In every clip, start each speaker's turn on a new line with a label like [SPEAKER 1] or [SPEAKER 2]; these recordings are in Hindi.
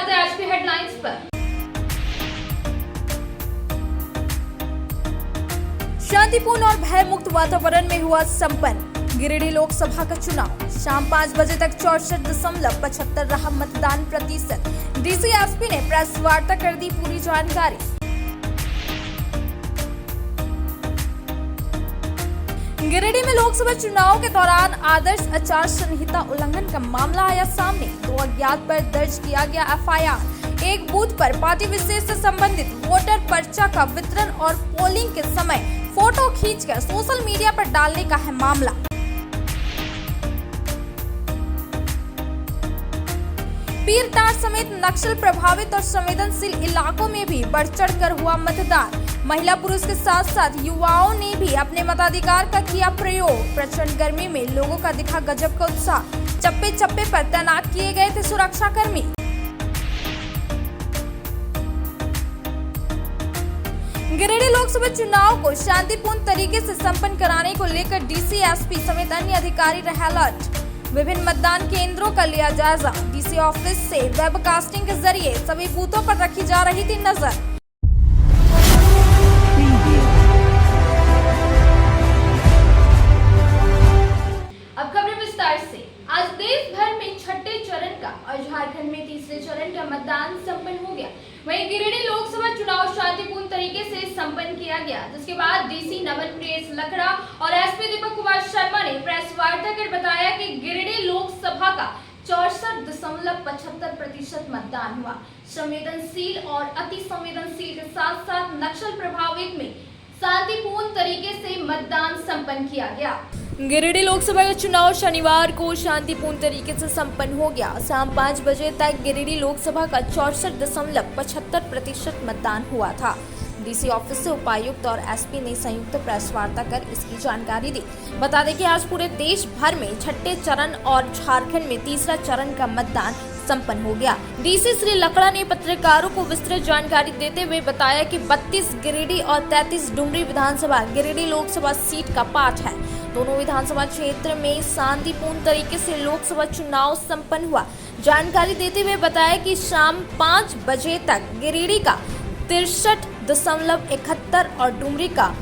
[SPEAKER 1] चलते हैं आज की हेडलाइंस पर।
[SPEAKER 2] शांतिपूर्ण और भयमुक्त वातावरण में हुआ संपन्न गिरिडीह लोकसभा का चुनाव। शाम 5 बजे तक 64.75 रहा मतदान प्रतिशत। डीसी एसपी ने प्रेस वार्ता कर दी पूरी जानकारी। गिरिडीह में लोकसभा चुनाव के दौरान आदर्श आचार संहिता उल्लंघन का मामला आया सामने। 2 अज्ञात पर दर्ज किया गया एफआईआर। एक बूथ पर पार्टी विशेष से संबंधित वोटर पर्चा का वितरण और पोलिंग के समय फोटो खींचकर सोशल मीडिया पर डालने का है मामला। पीरटार समेत नक्सल प्रभावित और संवेदनशील इलाकों में भी बढ़ चढ़कर हुआ मतदान। महिला पुरुष के साथ साथ युवाओं ने भी अपने मताधिकार का किया प्रयोग। प्रचंड गर्मी में लोगों का दिखा गजब का उत्साह। चप्पे चप्पे पर तैनात किए गए थे सुरक्षाकर्मी। गिरिडीह लोकसभा चुनाव को शांतिपूर्ण तरीके से संपन्न कराने को लेकर डीसी एसपी समेत अन्य अधिकारी रहे अलर्ट। विभिन्न मतदान केंद्रों का लिया जायजा। डीसी ऑफिस से वेबकास्टिंग के जरिए सभी बूथों पर रखी जा रही थी नजर।
[SPEAKER 1] अब खबरें विस्तार से। आज देश भर में छठे चरण का और झारखंड में तीसरे चरण का मतदान संपन्न हो गया। वहीं गिरिडीह लोकसभा चुनाव शांतिपूर्ण तरीके से संपन्न किया गया, जिसके बाद डीसी नमन प्रेस लकड़ा और एसपी दीपक कुमार शर्मा ने प्रेस वार्ता कर बताया कि गिरिडीह लोकसभा का 64.75% मतदान हुआ। संवेदनशील और अति संवेदनशील के साथ साथ नक्सल प्रभावित में शांतिपूर्ण तरीके से मतदान संपन्न किया गया।
[SPEAKER 2] गिरिडीह लोकसभा का चुनाव शनिवार को शांतिपूर्ण तरीके से संपन्न हो गया। शाम 5 बजे तक गिरिडीह लोकसभा का 64.75% मतदान हुआ था। डीसी ऑफिस से उपायुक्त और एसपी ने संयुक्त प्रेस वार्ता कर इसकी जानकारी दी। बता दें कि आज पूरे देश भर में छठे चरण और झारखंड में तीसरा चरण का मतदान संपन्न हो गया। डीसी श्री लकड़ा ने पत्रकारों को विस्तृत जानकारी देते हुए बताया कि 32 गिरिडीह और 33 डुमरी विधानसभा गिरिडीह लोकसभा सीट का पार्ट है। दोनों विधानसभा क्षेत्र में शांतिपूर्ण तरीके से लोकसभा चुनाव संपन्न हुआ। जानकारी देते हुए बताया कि शाम 5 बजे तक गिरिडीह का 63.71 और डुमरी का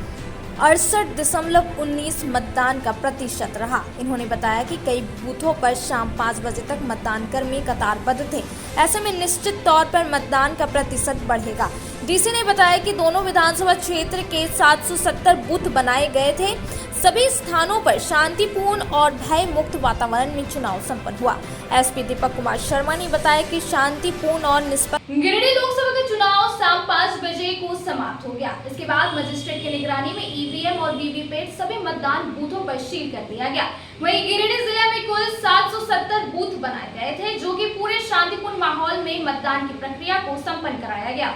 [SPEAKER 2] 68.19 मतदान का प्रतिशत रहा। इन्होंने बताया कि कई बूथों पर शाम 5 बजे तक मतदान कर्मी कतारबद्ध थे। ऐसे में निश्चित तौर पर मतदान का प्रतिशत बढ़ेगा। डीसी ने बताया कि दोनों विधानसभा क्षेत्र के 770 बूथ बनाए गए थे। सभी स्थानों पर शांतिपूर्ण और भय मुक्त वातावरण में चुनाव संपन्न हुआ। एसपी दीपक कुमार शर्मा ने बताया कि शांतिपूर्ण और निष्पक्ष
[SPEAKER 1] गिरिडीह लोकसभा का चुनाव शाम 5 बजे को समाप्त हो गया। इसके बाद मजिस्ट्रेट की निगरानी में ईवीएम और वीवीपैट सभी मतदान बूथों पर सील कर दिया गया। वहीं गिरिडीह जिले में कुल 770 बूथ बनाए गए थे, जो कि पूरे शांतिपूर्ण माहौल में मतदान की प्रक्रिया को संपन्न कराया गया।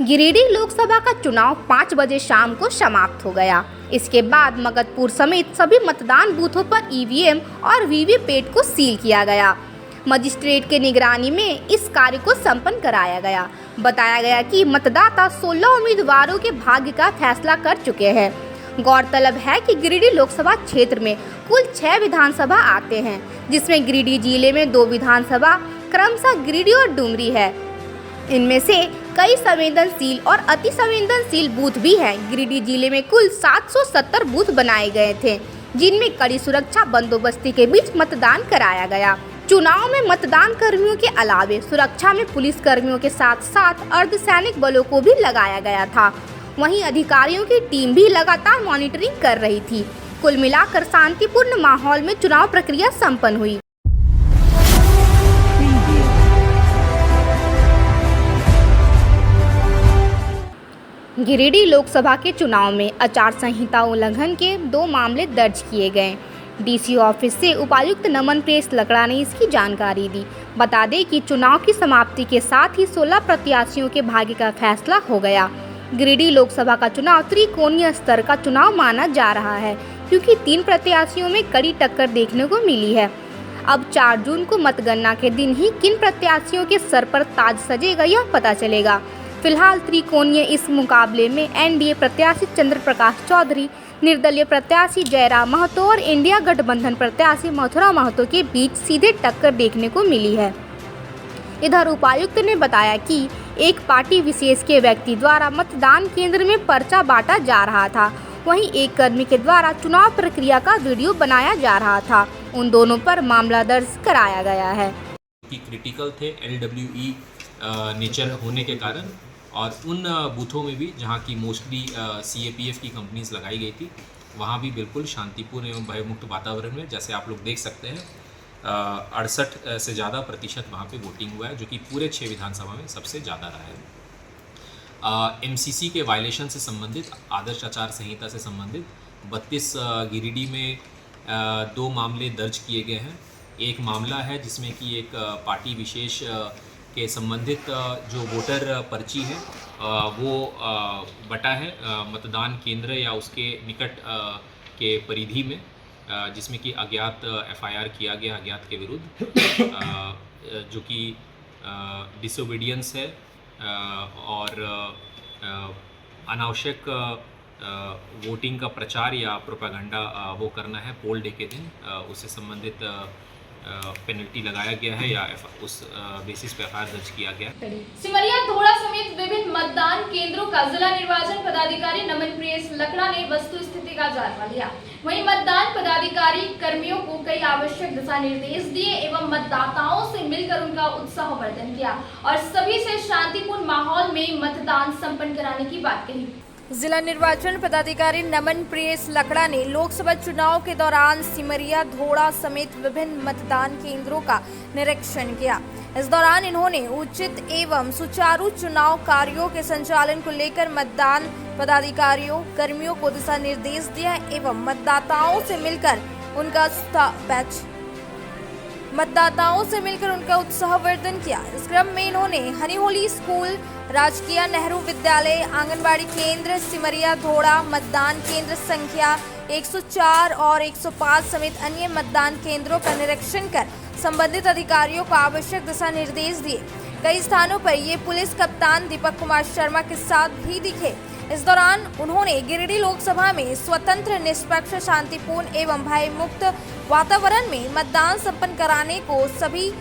[SPEAKER 3] गिरिडीह लोकसभा का चुनाव 5 बजे शाम को समाप्त हो गया। इसके बाद मगधपुर समेत सभी मतदान बूथों पर ईवीएम और वीवीपैट को सील किया गया। मजिस्ट्रेट के निगरानी में इस कार्य को संपन्न कराया गया। बताया गया कि मतदाता 16 उम्मीदवारों के भाग्य का फैसला कर चुके हैं। गौरतलब है कि गिरिडीह लोकसभा क्षेत्र में कुल 6 विधानसभा आते हैं, जिसमें गिरिडीह जिले में 2 विधानसभा क्रमशः गिरिडीह और डुमरी है। इनमें से कई संवेदनशील और अति संवेदनशील बूथ भी हैं। गिरिडीह जिले में कुल 770 बूथ बनाए गए थे, जिनमें कड़ी सुरक्षा बंदोबस्ती के बीच मतदान कराया गया। चुनाव में मतदान कर्मियों के अलावे सुरक्षा में पुलिस कर्मियों के साथ साथ अर्धसैनिक बलों को भी लगाया गया था। वहीं अधिकारियों की टीम भी लगातार मॉनिटरिंग कर रही थी। कुल मिलाकर शांतिपूर्ण माहौल में चुनाव प्रक्रिया संपन्न हुई। गिरिडीह लोकसभा के चुनाव में आचार संहिता उल्लंघन के 2 मामले दर्ज किए गए। डीसी ऑफिस से उपायुक्त नमन प्रेस लकड़ा ने इसकी जानकारी दी। बता दें कि चुनाव की समाप्ति के साथ ही 16 प्रत्याशियों के भाग्य का फैसला हो गया। गिरिडीह लोकसभा का चुनाव त्रिकोणीय स्तर का चुनाव माना जा रहा है, क्योंकि 3 प्रत्याशियों में कड़ी टक्कर देखने को मिली है। अब 4 जून को मतगणना के दिन ही किन प्रत्याशियों के सर पर ताज सजेगा यह पता चलेगा। फिलहाल त्रिकोणीय इस मुकाबले में एनडीए प्रत्याशी चंद्र प्रकाश चौधरी, निर्दलीय प्रत्याशी जयराम महतो और इंडिया गठबंधन प्रत्याशी मथुरा महतो के बीच सीधे टक्कर देखने को मिली है। इधर उपायुक्त ने बताया कि एक पार्टी विशेष के व्यक्ति द्वारा मतदान केंद्र में पर्चा बांटा जा रहा था, वहीं एक कर्मी के द्वारा चुनाव प्रक्रिया का वीडियो बनाया जा रहा था। उन दोनों पर मामला दर्ज कराया गया है।
[SPEAKER 4] कि क्रिटिकल थे LWE नेचर होने के कारण, और उन बूथों में भी जहाँ की मोस्टली CAPF की कंपनीज लगाई गई थी, वहाँ भी बिल्कुल शांतिपूर्ण एवं भयमुक्त वातावरण में, जैसे आप लोग देख सकते हैं, 68 से ज़्यादा प्रतिशत वहाँ पे वोटिंग हुआ है, जो कि पूरे 6 विधानसभा में सबसे ज़्यादा रहा है। MCC के वायलेशन से संबंधित, आदर्श आचार संहिता से संबंधित 32 गिरिडीह में 2 मामले दर्ज किए गए हैं। एक मामला है जिसमें कि एक पार्टी विशेष के संबंधित जो वोटर पर्ची है वो बटा है मतदान केंद्र या उसके निकट के परिधि में, जिसमें कि अज्ञात FIR किया गया अज्ञात के विरुद्ध, जो कि डिसोबीडियंस है और अनावश्यक वोटिंग का प्रचार या प्रोपेगेंडा वो करना है पोल डे के दिन, उससे संबंधित पेनल्टी लगाया गया है या उस बेसिस पे FIR दर्ज किया गया।
[SPEAKER 1] सिमरिया धोड़ा समेत विभिन्न मतदान केंद्रों का जिला निर्वाचन पदाधिकारी नमन प्रियेश लकड़ा ने वस्तु स्थिति का जायजा लिया। वहीं मतदान पदाधिकारी कर्मियों को कई आवश्यक दिशा निर्देश दिए एवं मतदाताओं से मिलकर उनका उत्साहवर्धन किया और सभी से शांतिपूर्ण माहौल में मतदान संपन्न कराने की बात कही।
[SPEAKER 2] जिला निर्वाचन पदाधिकारी नमन प्रियेश लकड़ा ने लोकसभा चुनाव के दौरान सिमरिया धोड़ा समेत विभिन्न मतदान केंद्रों का निरीक्षण किया। इस दौरान इन्होंने उचित एवं सुचारू चुनाव कार्यों के संचालन को लेकर मतदान पदाधिकारियों कर्मियों को दिशा निर्देश दिया एवं मतदाताओं से मिलकर उनका उत्साहवर्धन किया। इस क्रम में इन्होंने हनी होली स्कूल, राजकीय नेहरू विद्यालय, आंगनबाड़ी केंद्र सिमरिया धोड़ा, मतदान केंद्र संख्या 104 और 105 समेत अन्य मतदान केंद्रों का निरीक्षण कर संबंधित अधिकारियों को आवश्यक दिशा निर्देश दिए। कई स्थानों पर ये पुलिस कप्तान दीपक कुमार शर्मा के साथ भी दिखे। इस दौरान उन्होंने गिरिडीह लोकसभा में स्वतंत्र, निष्पक्ष, शांतिपूर्ण एवं भयमुक्त वातावरण में मतदान संपन्न कराने को सभी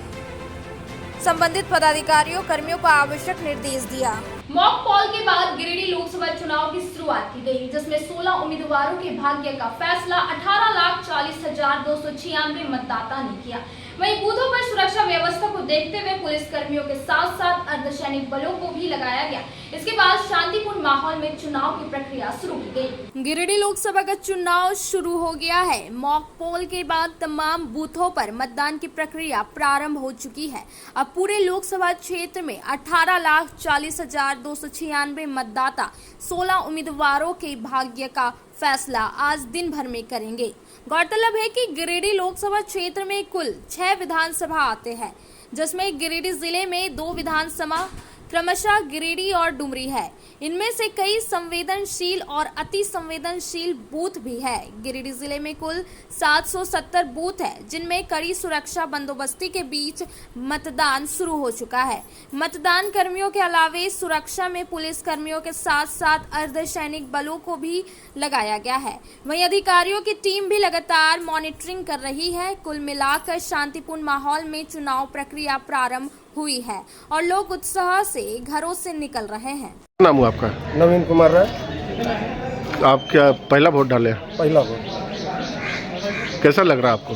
[SPEAKER 2] संबंधित पदाधिकारियों कर्मियों को आवश्यक निर्देश दिया।
[SPEAKER 1] मॉक पोल के बाद गिरिडीह लोकसभा चुनाव की शुरुआत की गई, जिसमें 16 उम्मीदवारों के भाग्य का फैसला 18,40,296 मतदाता ने किया। वहीं बूथों पर सुरक्षा व्यवस्था को देखते हुए पुलिस कर्मियों के साथ साथ अर्धसैनिक बलों को भी लगाया गया। इसके बाद शांतिपूर्ण माहौल में चुनाव की प्रक्रिया शुरू की गई।
[SPEAKER 2] गिरिडीह लोकसभा का चुनाव शुरू हो गया है। मॉक पोल के बाद तमाम बूथों पर मतदान की प्रक्रिया प्रारंभ हो चुकी है। अब पूरे लोकसभा क्षेत्र में 18,40,296 मतदाता 16 उम्मीदवारों के भाग्य का फैसला आज दिन भर में करेंगे। गौरतलब है कि गिरिडीह लोकसभा क्षेत्र में कुल 6 विधानसभा आते हैं, जिसमें गिरिडीह जिले में 2 विधानसभा क्रमशः गिरिडीह और डुमरी है। इनमें से कई संवेदनशील और अति संवेदनशील बूथ भी है। गिरिडीह जिले में कुल 770 बूथ है, जिनमें कड़ी सुरक्षा बंदोबस्ती के बीच मतदान शुरू हो चुका है। मतदान कर्मियों के अलावे सुरक्षा में पुलिस कर्मियों के साथ साथ अर्धसैनिक बलों को भी लगाया गया है। वहीं अधिकारियों की टीम भी लगातार मॉनिटरिंग कर रही है। कुल मिलाकर शांतिपूर्ण माहौल में चुनाव प्रक्रिया प्रारंभ हुई है और लोग उत्साह से घरों से निकल रहे हैं।
[SPEAKER 5] नाम हुआ आपका?
[SPEAKER 6] नवीन कुमार राय।
[SPEAKER 5] आप क्या पहला वोट डाले?
[SPEAKER 6] पहला वोट।
[SPEAKER 5] कैसा लग रहा है आपको?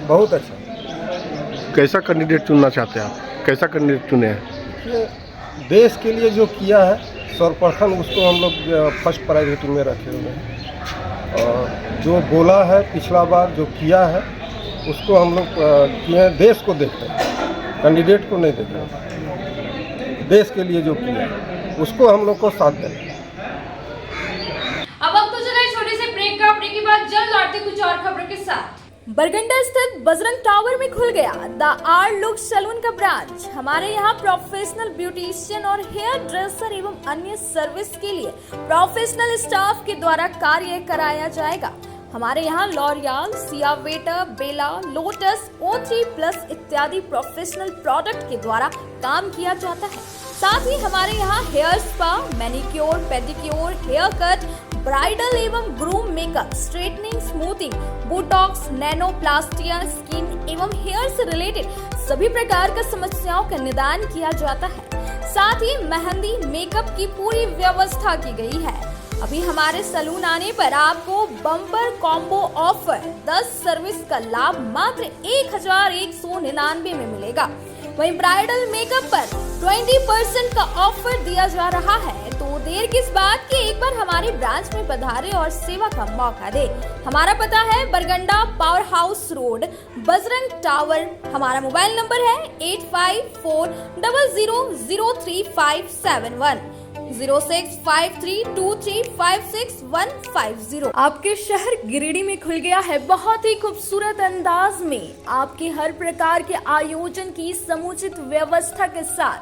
[SPEAKER 6] बहुत अच्छा।
[SPEAKER 5] कैसा कैंडिडेट चुनना चाहते हैं आप? कैसा कैंडिडेट चुने हैं?
[SPEAKER 6] देश के लिए जो किया है सर्वप्रथम उसको हम लोग फर्स्ट प्रायोरिटी में रखे हुए हैं, और जो बोला है पिछला बार जो किया है उसको हम लोग किए हैं। देश को देखते हैं, कैंडिडेट को नहीं देखते। देश के लिए जो किया है उसको हम लोग को साथ देना।
[SPEAKER 1] अब तो चले छोटे से ब्रेक का, ब्रेक के बाद जल्द लौटते कुछ और खबरों के साथ।
[SPEAKER 2] बरगंडा स्थित बजरंग टावर में खुल गया द आर लुक सैलून का ब्रांच। हमारे यहाँ प्रोफेशनल ब्यूटिशियन और हेयर ड्रेसर एवं अन्य सर्विस के लिए प्रोफेशनल स्टाफ के द्वारा कार्य कराया जाएगा। हमारे यहाँ लॉरियल, सियावेटर, बेला, लोटस, O3+ इत्यादि प्रोफेशनल प्रोडक्ट के द्वारा काम किया जाता है। साथ ही हमारे यहाँ hair spa, manicure, pedicure, hair cut, bridal एवं groom makeup, straightening, smoothing, botox, nanoplastia, skin एवं हेयर से रिलेटेड सभी प्रकार का समस्याओं का निदान किया जाता है। साथ ही मेहंदी मेकअप की पूरी व्यवस्था की गई है। अभी हमारे सैलून आने पर आपको बम्पर कॉम्बो ऑफर 10 सर्विस का लाभ मात्र 1199 में मिलेगा। वहीं ब्राइडल मेकअप पर 20% का ऑफर दिया जा रहा है। तो देर किस बात की, एक बार हमारे ब्रांच में पधारे और सेवा का मौका दे। हमारा पता है Barganda power house road, Bajrang tower. हमारा मोबाइल नंबर है 8540003571 065323565150। आपके शहर गिरिडीह में खुल गया है बहुत ही खूबसूरत अंदाज में आपके हर प्रकार के आयोजन की समुचित व्यवस्था के साथ,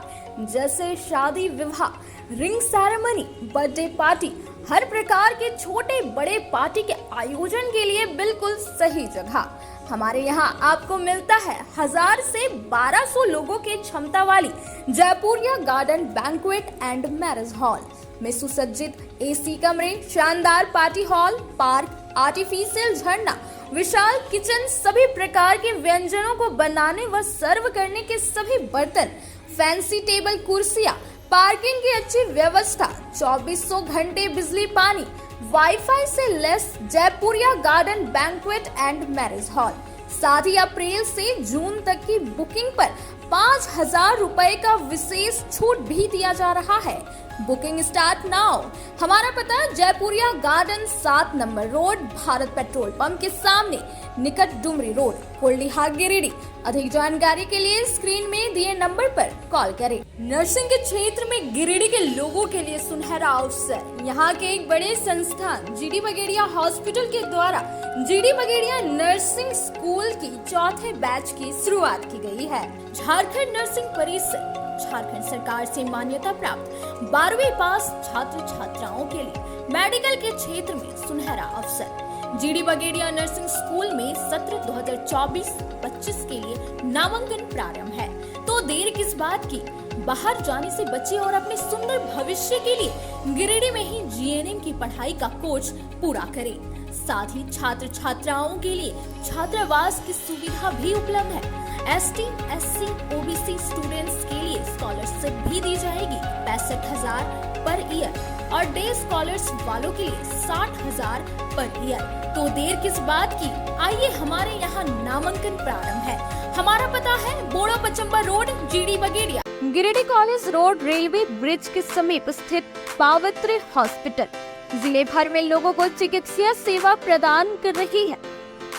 [SPEAKER 2] जैसे शादी विवाह, रिंग सेरेमनी, बर्थडे पार्टी, हर प्रकार के छोटे बड़े पार्टी के आयोजन के लिए बिल्कुल सही जगह। हमारे यहाँ आपको मिलता है 1000 से 1200 लोगों के क्षमता वाली Jaipuria garden banquet and marriage hall में सुसज्जित एसी कमरे, शानदार पार्टी हॉल, पार्क, आर्टिफिशियल झरना, विशाल किचन, सभी प्रकार के व्यंजनों को बनाने व सर्व करने के सभी बर्तन, फैंसी टेबल कुर्सियां, पार्किंग की अच्छी व्यवस्था, 2400 घंटे बिजली पानी, वाईफाई से less Jaipuria garden banquet and marriage hall. साथ ही अप्रैल से जून तक की बुकिंग पर 5000 रुपए का विशेष छूट भी दिया जा रहा है। Booking start now. हमारा पता Jaipuria garden 7 number road, Bharat petrol pump के सामने, निकट डुमरी रोड, कोल्डिहा, गिरिडीह। अधिक जानकारी के लिए स्क्रीन में दिए नंबर पर कॉल करें। नर्सिंग के क्षेत्र में गिरिडीह के लोगों के लिए सुनहरा अवसर। यहाँ के एक बड़े संस्थान जीडी बगेड़िया हॉस्पिटल के द्वारा जीडी बगेड़िया नर्सिंग स्कूल की 4थे बैच की शुरुआत की गई है। झारखंड नर्सिंग परिषद झारखंड सरकार से मान्यता प्राप्त 12वीं पास छात्र छात्राओं के लिए मेडिकल के क्षेत्र में सुनहरा अवसर। जीडी बगेड़िया नर्सिंग स्कूल में सत्र 2024-25 के लिए नामांकन प्रारंभ है। तो देर किस बात की, बाहर जाने से बचिए और अपने सुंदर भविष्य के लिए गिरिडीह में ही जीएनएम की पढ़ाई का कोर्स पूरा करें। साथ ही छात्र छात्राओं के लिए छात्रावास की सुविधा भी उपलब्ध है। ST, SC, OBC स्टूडेंट्स के लिए स्कॉलरशिप भी दी जाएगी 65,000 पर ईयर और डे स्कॉलर्स वालों के लिए 60,000 पर ईयर। तो देर किस बात की, आइए हमारे यहाँ नामांकन प्रारंभ है। हमारा पता है Bora Pachamba road, GD Bagedia. Giridih college road, railway bridge के समीप स्थित पावित्र हॉस्पिटल जिले भर में लोगों को चिकित्सा सेवा प्रदान कर रही है।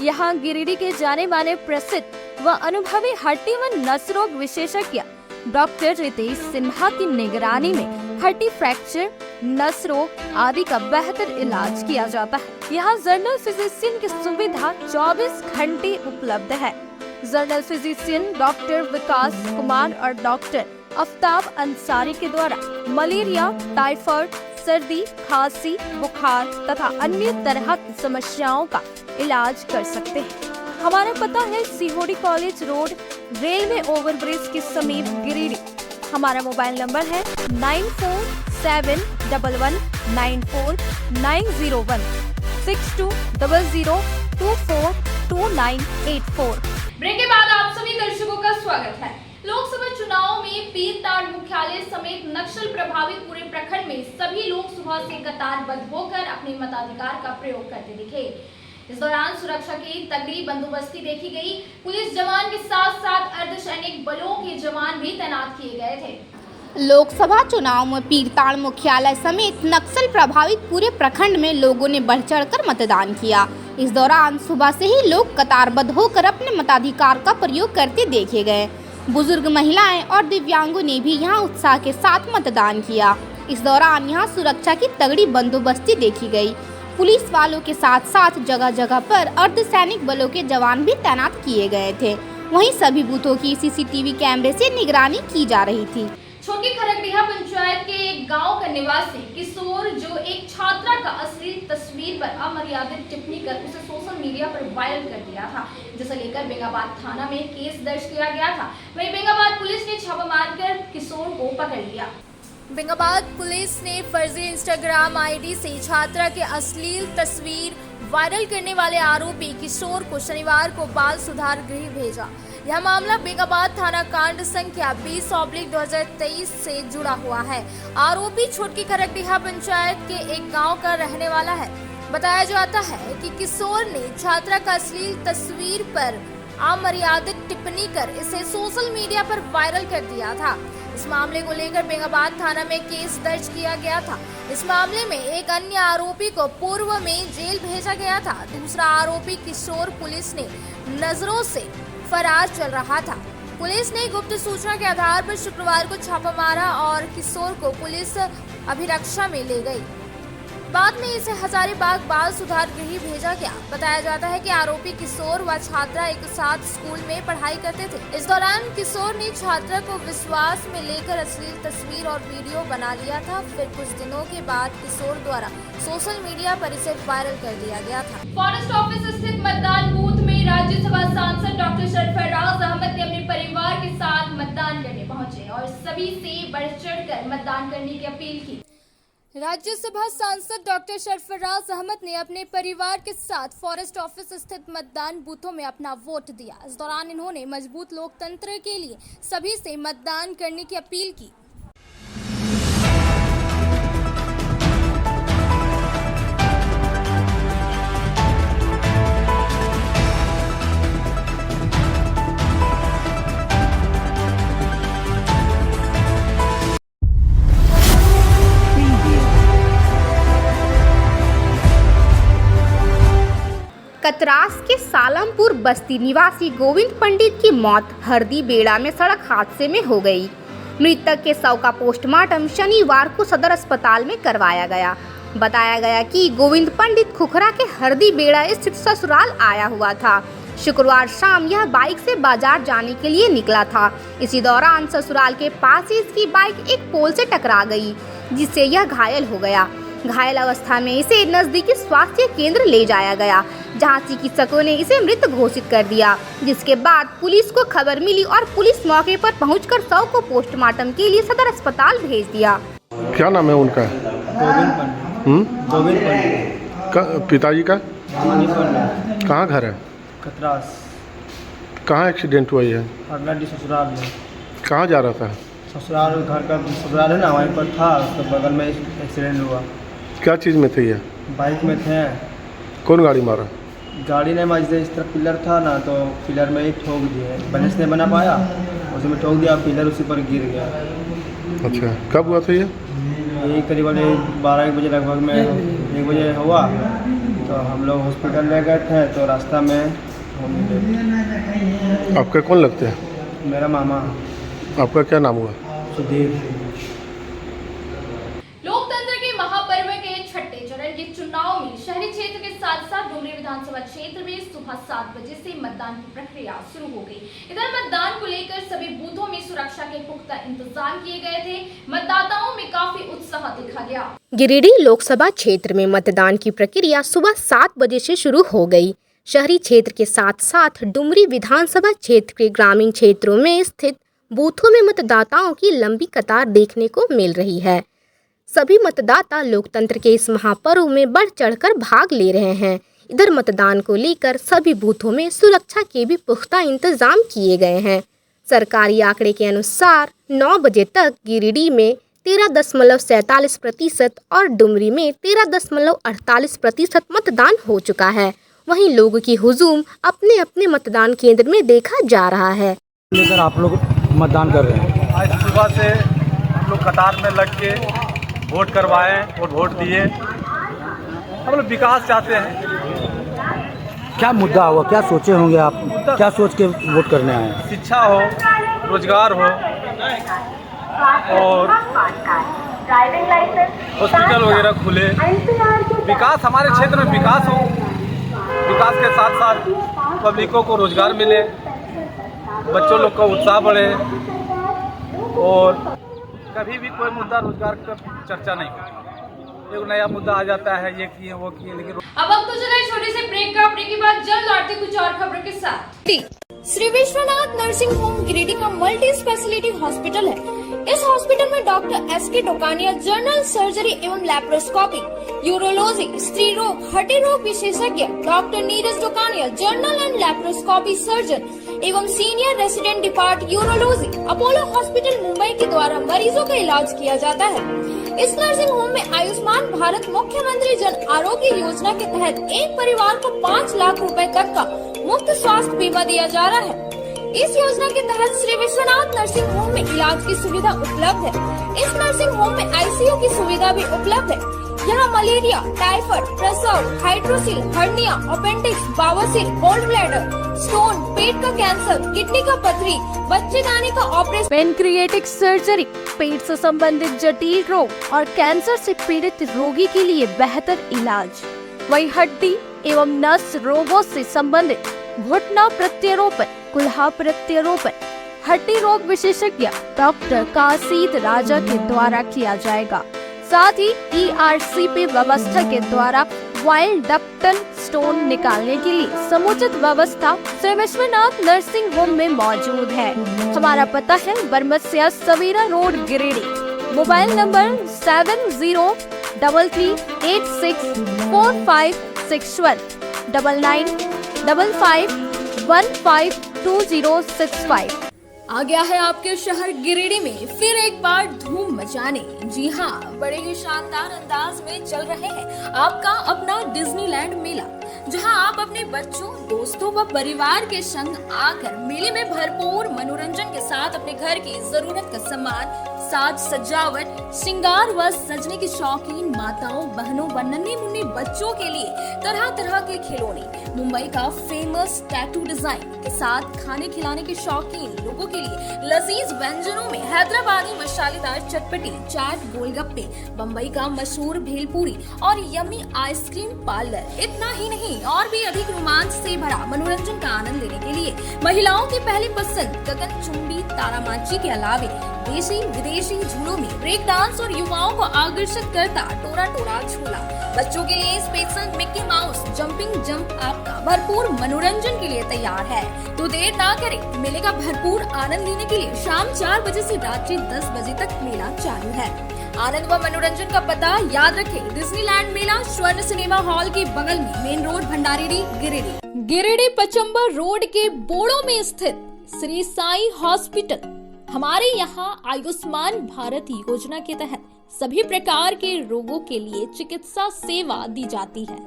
[SPEAKER 2] यहाँ गिरिडीह के जाने माने प्रसिद्ध व अनुभवी हड्डी व नस रोग विशेषज्ञ डॉक्टर रितेश सिन्हा की निगरानी में हड्डी फ्रैक्चर, नस रोग आदि का बेहतर इलाज किया जाता है। यहाँ जनरल फिजिशियन की सुविधा 24 घंटे उपलब्ध है। जनरल फिजिशियन डॉक्टर विकास कुमार और डॉक्टर आफ्ताब अंसारी के द्वारा मलेरिया, टाइफाइड, सर्दी, खांसी, बुखार तथा अन्य तरह की समस्याओं का इलाज कर सकते हैं। हमारा पता है सीहोडी कॉलेज रोड, रेलवे ओवरब्रिज के समीप, गिरिडीह। हमारा मोबाइल नंबर है 9471194901 6200242984।
[SPEAKER 1] ब्रेक के बाद आप सभी दर्शकों का स्वागत है। लोकसभा चुनाव में पीरताड़ मुख्यालय समेत नक्सल प्रभावित पूरे प्रखंड में सभी लोग सुबह से कतारबद्ध होकर अपने मताधिकार का प्रयोग करते दिखे। इस दौरान सुरक्षा की तगड़ी बंदोबस्ती देखी गई। पुलिस जवान के साथ साथ अर्धसैनिक बलों के जवान भी तैनात किए गए थे।
[SPEAKER 3] लोकसभा चुनाव में पीरताड़ मुख्यालय समेत नक्सल प्रभावित पूरे प्रखंड में लोगों ने बढ़ चढ़कर मतदान किया। इस दौरान सुबह से ही लोग कतारबद्ध होकर अपने मताधिकार का प्रयोग करते देखे गए। बुजुर्ग, महिलाएं और दिव्यांगों ने भी यहां उत्साह के साथ मतदान किया। इस दौरान यहां सुरक्षा की तगड़ी बंदोबस्ती देखी गई। पुलिस वालों के साथ साथ जगह जगह पर अर्धसैनिक बलों के जवान भी तैनात किए गए थे। वहीं सभी बूथों की सीसीटीवी कैमरे से निगरानी की जा रही थी।
[SPEAKER 1] छोटी खरगडीहा पंचायत के एक गांव का निवासी किशोर, जो एक छात्रा का अश्लील तस्वीर पर अमर्यादित टिप्पणी कर उसे सोशल मीडिया पर वायरल कर दिया था, जिसे लेकर बेंगाबाद थाना में केस दर्ज किया गया था। वहीं बेंगाबाद पुलिस ने छापा मारकर किशोर को पकड़ लिया। बेंगाबाद पुलिस ने फर्जी इंस्टाग्राम आईडी से छात्रा के अश्लील तस्वीर वायरल करने वाले आरोपी किशोर को शनिवार को बाल सुधार गृह भेजा।
[SPEAKER 2] यह मामला बेगाबाद थाना कांड संख्या 20/2023 से जुड़ा हुआ है। आरोपी छोटकी खरकडीहा पंचायत के एक गांव का रहने वाला है। बताया जाता है कि किशोर ने छात्रा का अश्लील तस्वीर पर अमर्यादित टिप्पणी कर इसे सोशल मीडिया पर वायरल कर दिया था। इस मामले को लेकर बेगाबाद थाना में केस दर्ज किया गया था। इस मामले में एक अन्य आरोपी को पूर्व में जेल भेजा गया था। दूसरा आरोपी किशोर पुलिस ने नजरों से फरार चल रहा था। पुलिस ने गुप्त सूचना के आधार पर शुक्रवार को छापा मारा और किशोर को पुलिस अभिरक्षा में ले गई। बाद में इसे हजारीबाग बाल सुधार गृह भेजा गया। बताया जाता है कि आरोपी किशोर व छात्रा एक साथ स्कूल में पढ़ाई करते थे। इस दौरान किशोर ने छात्रा को विश्वास में लेकर अश्लील तस्वीर और वीडियो बना लिया था। फिर कुछ दिनों के बाद किशोर द्वारा सोशल मीडिया पर इसे वायरल कर दिया गया था।
[SPEAKER 1] फॉरेस्ट ऑफिस स्थित मतदान बूथ में राज्यसभा सांसद डॉक्टर सरफराज अहमद ने अपने परिवार के साथ मतदान करने पहुंचे और सभी से बढ़ चढ़कर मतदान करने की अपील की।
[SPEAKER 2] राज्यसभा सांसद डॉक्टर सरफराज अहमद ने अपने परिवार के साथ फॉरेस्ट ऑफिस स्थित मतदान बूथों में अपना वोट दिया। इस दौरान इन्होंने मजबूत लोकतंत्र के लिए सभी से मतदान करने की अपील की।
[SPEAKER 3] कतरास के सालमपुर बस्ती निवासी गोविंद पंडित की मौत हरदी बेड़ा में सड़क हादसे में हो गई। मृतक के शव का पोस्टमार्टम शनिवार को सदर अस्पताल में करवाया गया। बताया गया कि गोविंद पंडित खुखरा के हरदी बेड़ा स्थित ससुराल आया हुआ था। शुक्रवार शाम यह बाइक से बाजार जाने के लिए निकला था। इसी दौरान ससुराल के पास ही इसकी बाइक एक पोल से टकरा गई, जिससे यह घायल हो गया। घायल अवस्था में इसे नजदीकी स्वास्थ्य केंद्र ले जाया गया, जहां चिकित्सकों ने इसे मृत घोषित कर दिया। जिसके बाद पुलिस को खबर मिली और पुलिस मौके पर पहुंचकर शव को पोस्टमार्टम के लिए सदर अस्पताल भेज दिया।
[SPEAKER 5] क्या नाम है उनका?
[SPEAKER 6] गोविंद पंडित।
[SPEAKER 5] पिताजी का
[SPEAKER 6] मनी पंडित।
[SPEAKER 5] कहाँ घर है?
[SPEAKER 6] कतरास।
[SPEAKER 5] कहाँ एक्सीडेंट हुआ है?
[SPEAKER 6] हरलाडी ससुराल में।
[SPEAKER 5] कहाँ जा रहा था?
[SPEAKER 6] ससुराल घर का ससुराल है ना, वहीं पर था। उसके बगल में एक्सीडेंट हुआ।
[SPEAKER 5] क्या चीज़ में थे ये?
[SPEAKER 6] बाइक में थे।
[SPEAKER 5] कौन गाड़ी मारा?
[SPEAKER 6] गाड़ी ने मार इस तरफ पिलर था ना, तो पिलर में ही ठोक दिए। बैलेंस नहीं बना पाया, उसी में ठोक दिया, पिलर उसी पर गिर गया।
[SPEAKER 5] अच्छा, कब हुआ था ये?
[SPEAKER 6] यही करीबन 12 बजे लगभग में 1 बजे हुआ। तो हम लोग हॉस्पिटल ले गए थे, तो रास्ता में हम मिले।
[SPEAKER 5] आपका कौन लगते हैं?
[SPEAKER 6] मेरा मामा।
[SPEAKER 5] आपका क्या नाम हुआ?
[SPEAKER 6] सुधीर।
[SPEAKER 1] लोकतंत्र के महापर्व के छठे चरण के चुनाव में शहरी क्षेत्र के साथ साथ डुमरी विधानसभा क्षेत्र में सुबह 7 बजे से मतदान की प्रक्रिया शुरू हो गई। इधर मतदान को लेकर सभी बूथों में सुरक्षा के पुख्ता इंतजाम किए गए थे। मतदाताओं में काफी उत्साह देखा गया।
[SPEAKER 3] गिरिडीह लोकसभा क्षेत्र में मतदान की प्रक्रिया सुबह 7 बजे से शुरू हो गई। शहरी क्षेत्र के साथ साथ डुमरी विधानसभा क्षेत्र के ग्रामीण क्षेत्रों में स्थित बूथों में मतदाताओं की लंबी कतार देखने को मिल रही है। सभी मतदाता लोकतंत्र के इस महापर्व में बढ़ चढ़कर भाग ले रहे हैं। इधर मतदान को लेकर सभी बूथों में सुरक्षा के भी पुख्ता इंतजाम किए गए हैं। सरकारी आंकड़े के अनुसार 9 बजे तक गिरिडीह में 13.47% और डुमरी में 13.48% मतदान हो चुका है। वहीं लोगों की हुजूम अपने अपने मतदान केंद्र में देखा जा रहा है।
[SPEAKER 7] लेकर आप लोग मतदान कर रहे हैं?
[SPEAKER 8] आज सुबह से हम लोग कतार में लग के वोट करवाए और वोट दिए। हम लोग विकास चाहते हैं।
[SPEAKER 7] क्या मुद्दा होगा, क्या सोचे होंगे आप, क्या सोच के वोट करने आए हैं?
[SPEAKER 8] शिक्षा हो, रोजगार हो और हॉस्पिटल वगैरह खुले, विकास हमारे क्षेत्र में विकास हो। विकास के साथ साथ पब्लिकों को रोजगार मिले, बच्चों लोग का उत्साह बढ़े और कभी भी कोई मुद्दा रोजगार का चर्चा नहीं होती। एक नया मुद्दा आ जाता है, ये किए वो किए, लेकिन
[SPEAKER 1] अब तो चला छोटे से ब्रेक का। ब्रेक के बाद जल्द लौटते कुछ और खबरों के साथ।
[SPEAKER 2] श्री विश्वनाथ नर्सिंग होम गिरिडीह का मल्टी स्पेशलिटी हॉस्पिटल है। इस हॉस्पिटल में doctor S K. Tokaniya general surgery एवं लैप्रोस्कोपी, यूरोलॉजी, स्त्री रोग, हड्डी रोग विशेषज्ञ, doctor Neeraj Tokaniya general and laparoscopy surgeon एवं senior resident depart urology Apollo hospital Mumbai के द्वारा मरीजों का इलाज किया जाता है। इस नर्सिंग होम में आयुष्मान भारत मुख्यमंत्री जन आरोग्य योजना के तहत एक परिवार को 5 लाख रुपए तक का मुफ्त स्वास्थ्य बीमा दिया जा रहा है। इस योजना के तहत श्री विश्वनाथ नर्सिंग होम में इलाज की सुविधा उपलब्ध है। इस नर्सिंग होम में आईसीयू की सुविधा भी उपलब्ध है। यहाँ मलेरिया, टाइफाइड, प्रसव, हाइड्रोसिल, हर्निया, अपेंडिक्स, बवासीर, गोल्ड ब्लैडर, स्टोन, पेट का कैंसर, किडनी का पथरी, बच्चेदानी का ऑपरेशन, पेनक्रिएटिक सर्जरी, पेट से संबंधित जटिल रोग और कैंसर से पीड़ित रोगी के लिए बेहतर इलाज। वही हड्डी एवं नस रोगों से संबंधित घुटना प्रत्यारोपण, कुल्हा प्रत्यारोपण, हड्डी रोग विशेषज्ञ डॉक्टर काशीद राजा के द्वारा किया जाएगा। साथ ही ERCP व्यवस्था के द्वारा वाइल्ड डक्टल स्टोन निकालने के लिए समुचित व्यवस्था श्री विश्वनाथ नर्सिंग होम में मौजूद है। हमारा पता है Baramsiya Savera road, Giridih. Mobile number 7033864561 9955152065।
[SPEAKER 1] आ गया है आपके शहर गिरिडीह में फिर एक बार धूम मचाने। जी हाँ, बड़े ही शानदार अंदाज में चल रहे हैं आपका अपना डिज्नीलैंड मेला, जहां आप अपने बच्चों, दोस्तों व परिवार के संग आकर मेले में भरपूर मनोरंजन के साथ अपने घर की जरूरत का सामान, साज सजावट, श्रृंगार व सजने की शौकीन माताओं, बहनों व नन्हे मुन्ने बच्चों के लिए तरह तरह के खिलौने, मुंबई का फेमस टैटू डिजाइन के साथ खाने खिलाने के शौकीन लोगों के लिए लजीज व्यंजनों में हैदराबादी मसालेदार चटपटी, चाट, गोलगप्पे, बम्बई का मशहूर भेलपूरी और यम्मी आइसक्रीम पार्लर। इतना ही नहीं, और भी अधिक रोमांच से भरा मनोरंजन का आनंद लेने के लिए महिलाओं की पहली पसंद गगनचुंबी तारामाची के अलावे देशी विदेशी झूलों में ब्रेक डांस और युवाओं को आकर्षित करता टोरा टोरा झूला। बच्चों के लिए special Mickey mouse jumping jump आपका भरपूर मनोरंजन के लिए तैयार है। तो देर ना करें, मेले का भरपूर आनंद लेने के लिए शाम 4 बजे से रात्रि 10 बजे तक मेला चालू है। आनंद व मनोरंजन का पता याद रखें, डिज्नीलैंड मेला स्वर्ण सिनेमा हॉल के बगल में, main road, Bhandari, Giridih. Giridih Pachamba road के बोड़ो में स्थित श्री साई हॉस्पिटल। हमारे यहाँ आयुष्मान भारत योजना के तहत सभी प्रकार के रोगों के लिए चिकित्सा सेवा दी जाती है।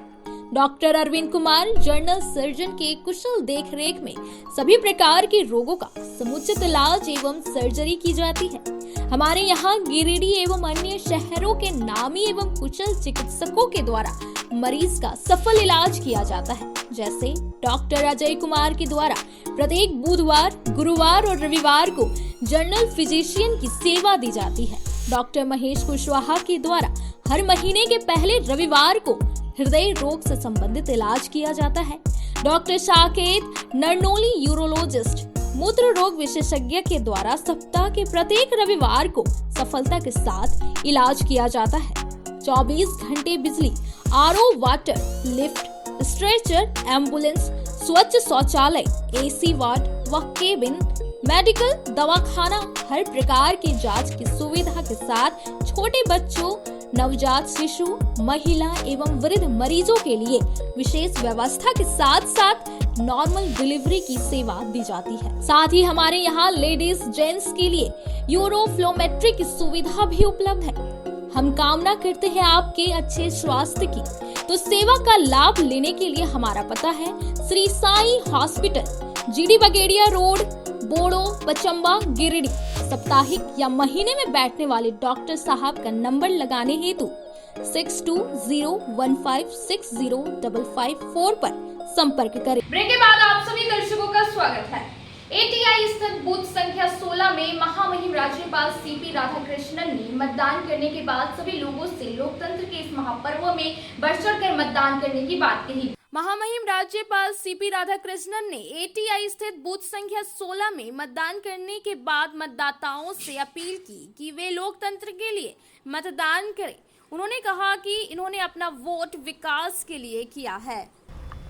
[SPEAKER 1] Doctor Arvind Kumar general surgeon के कुशल देखरेख में सभी प्रकार के रोगों का समुचित इलाज एवं सर्जरी की जाती है। हमारे यहाँ गिरिडीह एवं अन्य शहरों के नामी एवं कुशल चिकित्सकों के द्वारा मरीज का सफल इलाज किया जाता है। जैसे डॉक्टर अजय कुमार के द्वारा प्रत्येक बुधवार, गुरुवार और रविवार को जनरल फिजिशियन की सेवा दी जाती है। डॉक्टर महेश कुशवाहा के द्वारा हर महीने के पहले रविवार को हृदय रोग से संबंधित इलाज किया जाता है। डॉक्टर साकेत नरनोली यूरोलॉजिस्ट मूत्र रोग विशेषज्ञ के द्वारा सप्ताह के प्रत्येक रविवार को सफलता के साथ इलाज किया जाता है। 24 घंटे बिजली, RO water, lift, stretcher, ambulance, स्वच्छ शौचालय, एसी वार्ड व केबिन, मेडिकल, दवाखाना, हर प्रकार की जांच की सुविधा के साथ छोटे बच्चों, नवजात शिशु, महिला एवं वृद्ध मरीजों के लिए विशेष व्यवस्था के साथ साथ नॉर्मल डिलीवरी की सेवा दी जाती है। साथ ही हमारे यहाँ लेडीज जेंट्स के लिए यूरोफ्लोमेट्री की सुविधा भी उपलब्ध है। हम कामना करते हैं आपके अच्छे स्वास्थ्य की, तो सेवा का लाभ लेने के लिए हमारा पता है Shri Sai hospital, GD Bagediya road, Bodo, Pachamba, Giridih. साप्ताहिक या महीने में बैठने वाले डॉक्टर साहब का नंबर लगाने हेतु 6201560554 पर संपर्क करें। ब्रेक के बाद आप सभी दर्शकों का स्वागत है। ATI स्थित बूथ संख्या 16 में महामहिम राज्यपाल CP राधाकृष्णन ने मतदान करने के बाद सभी लोगों से लोकतंत्र के इस महापर्व में बढ़ चढ़कर मतदान करने की बात कही। महामहिम राज्यपाल CP राधाकृष्णन ने ATI स्थित बूथ संख्या 16 में मतदान करने के बाद मतदाताओं से अपील की कि वे लोकतंत्र के लिए मतदान करें। उन्होंने कहा कि इन्होंने अपना वोट विकास के लिए किया है।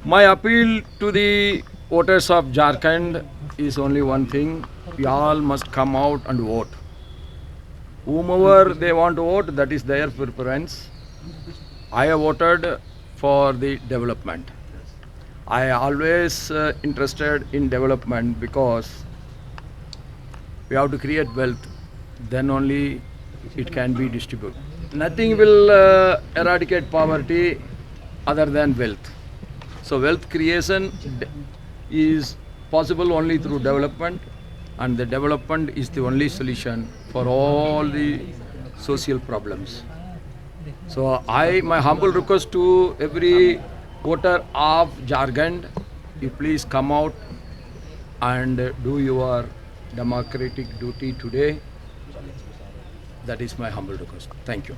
[SPEAKER 9] My appeal to the voters of Jharkhand is only one thing: we all must come out and vote. Whomever they want to vote, that is their preference. I have voted for the development. I always interested in development because we have to create wealth, then only it can be distributed. Nothing will eradicate poverty other than wealth. So wealth creation is possible only through development, and the development is the only solution for all the social problems. So my humble request to every voter of Jharkhand, you please come out and do your democratic duty today. That is my humble request. Thank you.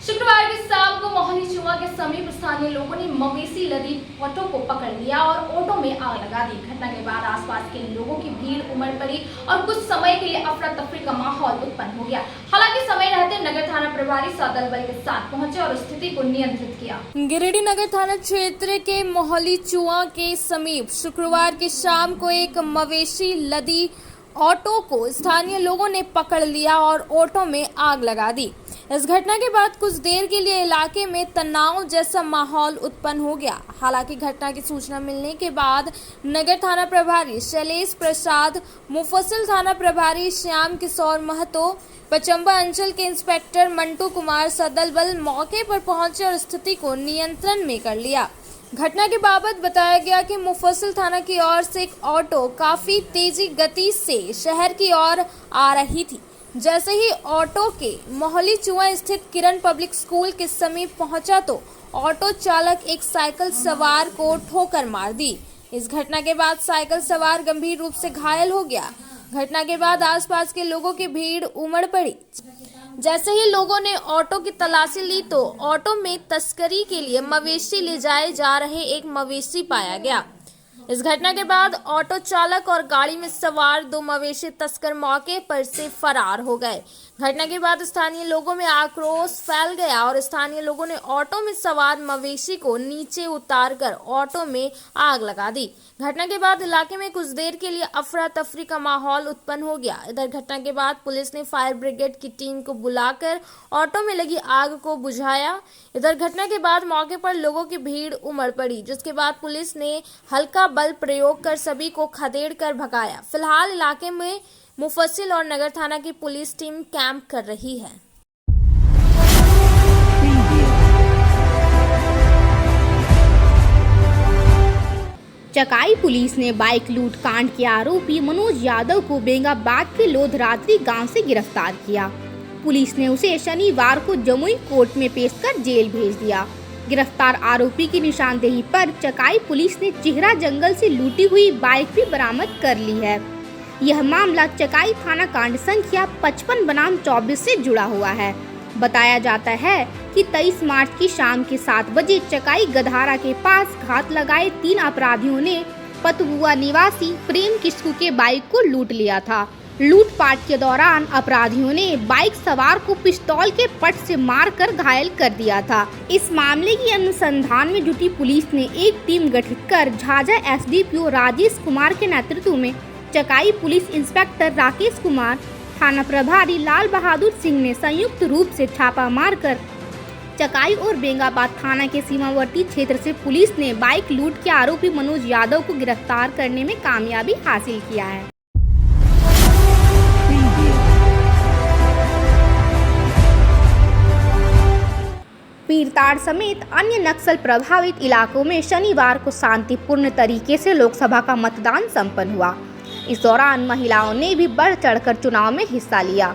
[SPEAKER 1] शुक्रवार की शाम को मोहनी चुआ के समीप स्थानीय लोगों ने मवेशी लदी ऑटो को पकड़ लिया और ऑटो में आग लगा दी। घटना के बाद आसपास के लोगों की भीड़ उमड़ पड़ी और कुछ समय के लिए अफरा तफरी का माहौल उत्पन्न हो गया। हालांकि समय रहते नगर थाना प्रभारी सदल बल के साथ पहुंचे और स्थिति को नियंत्रित किया।
[SPEAKER 2] गिरिडीह नगर थाना क्षेत्र के मोहली चुआ के समीप शुक्रवार की शाम को एक मवेशी लदी ऑटो को स्थानीय लोगों ने पकड़ लिया और ऑटो में आग लगा दी। इस घटना के बाद कुछ देर के लिए इलाके में तनाव जैसा माहौल उत्पन्न हो गया। हालांकि घटना की सूचना मिलने के बाद नगर थाना प्रभारी शैलेश प्रसाद, मुफस्सिल थाना प्रभारी श्याम किशोर महतो, पचम्बा अंचल के इंस्पेक्टर मंटू कुमार सदल बल मौके पर पहुंचे और स्थिति को नियंत्रण में कर लिया। घटना के बाबत बताया गया कि मुफस्सिल थाना की ओर से एक ऑटो काफी तेजी गति से शहर की ओर आ रही थी। जैसे ही ऑटो के मोहली चुआ स्थित किरण पब्लिक स्कूल के समीप पहुंचा तो ऑटो चालक एक साइकिल सवार को ठोकर मार दी। इस घटना के बाद साइकिल सवार गंभीर रूप से घायल हो गया। घटना के बाद आसपास के लोगों की भीड़ उमड़ पड़ी। जैसे ही लोगों ने ऑटो की तलाशी ली तो ऑटो में तस्करी के लिए मवेशी ले जाए जा रहे एक मवेशी पाया गया। इस घटना के बाद ऑटो चालक और गाड़ी में सवार 2 मवेशी तस्कर मौके पर से फरार हो गए। घटना के बाद स्थानीय लोगों में आक्रोश फैल गया और स्थानीय लोगों ने ऑटो में सवार मवेशी को नीचे उतारकर ऑटो में आग लगा दी। घटना के बाद इलाके में कुछ देर के लिए अफरा तफरी का माहौल उत्पन्न हो गया। इधर घटना के बाद पुलिस ने फायर ब्रिगेड की टीम को बुलाकर ऑटो में लगी आग को बुझाया। इधर घटना के बाद मौके पर लोगों की भीड़ उमड़ पड़ी, जिसके बाद पुलिस ने हल्का बल प्रयोग कर सभी को खदेड़ कर भगाया। फिलहाल इलाके में मुफस्सिल और नगर थाना की पुलिस टीम कैंप कर रही है।
[SPEAKER 3] चकाई पुलिस ने बाइक लूट कांड के आरोपी मनोज यादव को बेंगाबाद के लोधरात्रि गांव से गिरफ्तार किया। पुलिस ने उसे शनिवार को जमुई कोर्ट में पेश कर जेल भेज दिया। गिरफ्तार आरोपी की निशानदेही पर चकाई पुलिस ने चिहरा जंगल से लूटी हुई बाइक भी बरामद कर ली है। यह मामला चकाई थाना कांड संख्या 55 बनाम 24 से जुड़ा हुआ है। बताया जाता है कि 23 मार्च की शाम के 7 बजे चकाई गधारा के पास घात लगाए 3 अपराधियों ने पतबुआ निवासी प्रेम किस्कू के बाइक को लूट लिया था। लूटपाट के दौरान अपराधियों ने बाइक सवार को पिस्तौल के पट से मारकर घायल कर दिया था। इस मामले की अनुसंधान में जुटी पुलिस ने एक टीम गठित कर झाझा एसडीपीओ राजेश कुमार के नेतृत्व में चकाई पुलिस इंस्पेक्टर राकेश कुमार, थाना प्रभारी लाल बहादुर सिंह ने संयुक्त रूप से छापा मारकर चकाई और बेंगाबाद थाना के सीमावर्ती क्षेत्र से पुलिस ने बाइक लूट के आरोपी मनोज यादव को गिरफ्तार करने में कामयाबी हासिल किया है। पीरताड़ समेत अन्य नक्सल प्रभावित इलाकों में शनिवार को शांतिपूर्ण तरीके से लोकसभा का मतदान संपन्न हुआ। इस दौरान महिलाओं ने भी बढ़ चढ़कर चुनाव में हिस्सा लिया।